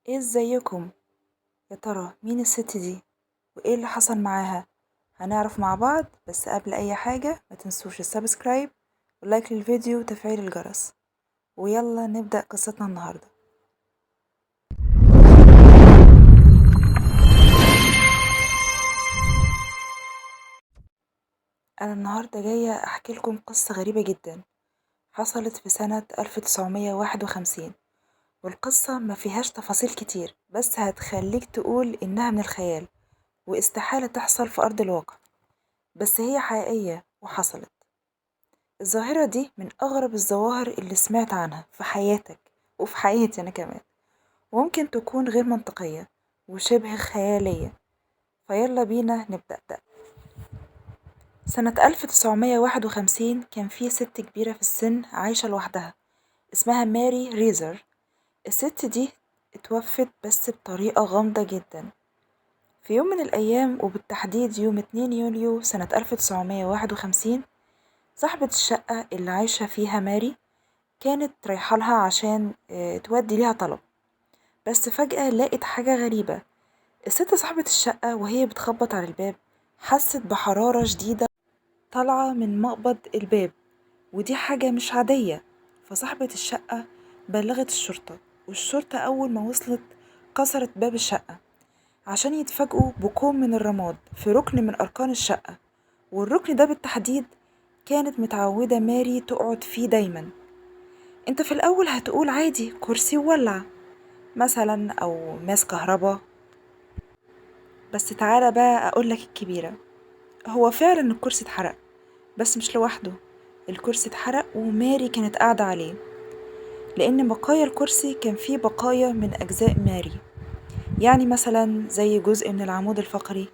ايه ازيكم؟ يا ترى مين الست دي وايه اللي حصل معاها؟ هنعرف مع بعض، بس قبل اي حاجة ما تنسوش السبسكرايب واللايك للفيديو وتفعيل الجرس. ويلا نبدأ قصتنا النهاردة. انا النهاردة جاية احكي لكم قصة غريبة جدا حصلت في سنة 1951. والقصة ما فيهاش تفاصيل كتير، بس هتخليك تقول انها من الخيال واستحالة تحصل في ارض الواقع، بس هي حقيقية وحصلت. الظاهرة دي من أغرب الظواهر اللي سمعت عنها في حياتك وفي حياتي أنا كمان، وممكن تكون غير منطقية وشبه خيالية. فيلا بينا نبدأ ده. سنة 1951 كان في ست كبيرة في السن عايشة لوحدها، اسمها ماري ريزر. الست دي اتوفت بس بطريقة غامضة جدا في يوم من الأيام، وبالتحديد يوم 2 يوليو سنة 1951. صاحبة الشقة اللي عايشة فيها ماري كانت رايحة لها عشان تودي ليها طلب، بس فجأة لقت حاجة غريبة. الست صاحبة الشقة وهي بتخبط على الباب حست بحرارة شديدة طالعة من مقبض الباب، ودي حاجة مش عادية. فصاحبة الشقة بلغت الشرطة، والشرطة أول ما وصلت كسرت باب الشقة عشان يتفاجئوا بكوم من الرماد في ركن من أركان الشقة. والركن ده بالتحديد كانت متعودة ماري تقعد فيه دايما. انت في الأول هتقول عادي كرسي وولع مثلا أو ماس كهربا، بس تعالى بقى أقولك الكبيرة. هو فعلا الكرسي اتحرق، بس مش لوحده. الكرسي اتحرق وماري كانت قاعدة عليه، لأن بقايا الكرسي كان فيه بقايا من أجزاء ماري. يعني مثلا زي جزء من العمود الفقري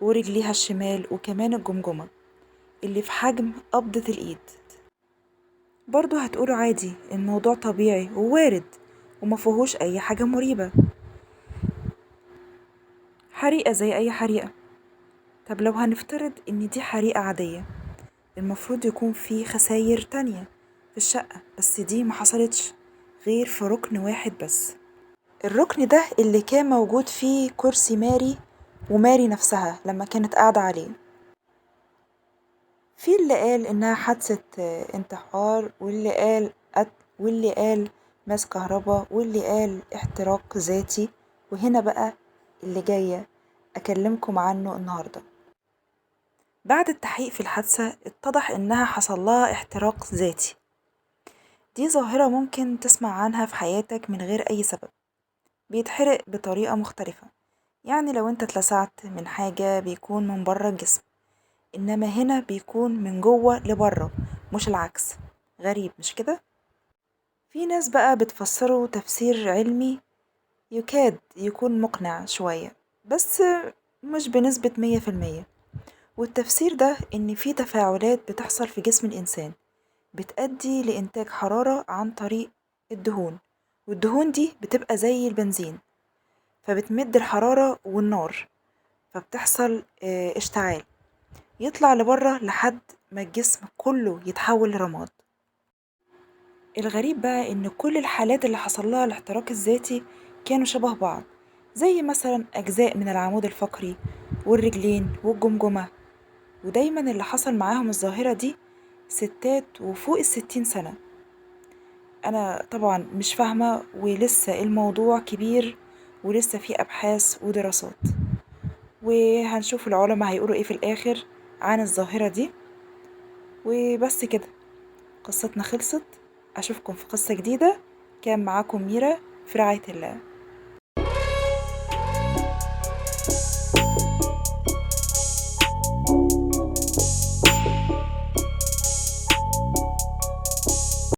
ورجليها الشمال وكمان الجمجمة اللي في حجم قبضة الإيد. برضو هتقولوا عادي، الموضوع طبيعي ووارد ومفيهوش أي حاجة مريبة، حريقة زي أي حريقة. طب لو هنفترض إن دي حريقة عادية، المفروض يكون في خساير تانية في الشقة، بس دي محصلتش غير في ركن واحد بس. الركن ده اللي كان موجود فيه كرسي ماري وماري نفسها لما كانت قاعدة عليه. في اللي قال إنها حادثة انتحار، واللي قال قتل، واللي قال ماس كهربا، واللي قال احتراق ذاتي. وهنا بقى اللي جاية أكلمكم عنه النهاردة. بعد التحقيق في الحادثة اتضح إنها حصلها احتراق ذاتي. دي ظاهرة ممكن تسمع عنها في حياتك من غير أي سبب، بيتحرق بطريقة مختلفة. يعني لو انت اتلسعت من حاجة بيكون من بره الجسم، إنما هنا بيكون من جوه لبره، مش العكس. غريب مش كده؟ في ناس بقى بتفسره تفسير علمي يكاد يكون مقنع شوية، بس مش بنسبة 100%. والتفسير ده إن في تفاعلات بتحصل في جسم الإنسان بتأدي لإنتاج حرارة عن طريق الدهون، والدهون دي بتبقى زي البنزين، فبتمد الحرارة والنار، فبتحصل اشتعال يطلع لبره لحد ما الجسم كله يتحول لرماد. الغريب بقى إن كل الحالات اللي حصل لها الاحتراق الذاتي كانوا شبه بعض، زي مثلا أجزاء من العمود الفقري والرجلين والجمجمة. ودايما اللي حصل معاهم الظاهرة دي ستات وفوق ال60 سنة. أنا طبعا مش فاهمة، ولسه الموضوع كبير ولسه فيه أبحاث ودراسات، وهنشوف العلماء هيقولوا ايه في الآخر عن الظاهرة دي. وبس كده، قصتنا خلصت. أشوفكم في قصة جديدة. كان معاكم ميرا، في رعاية الله.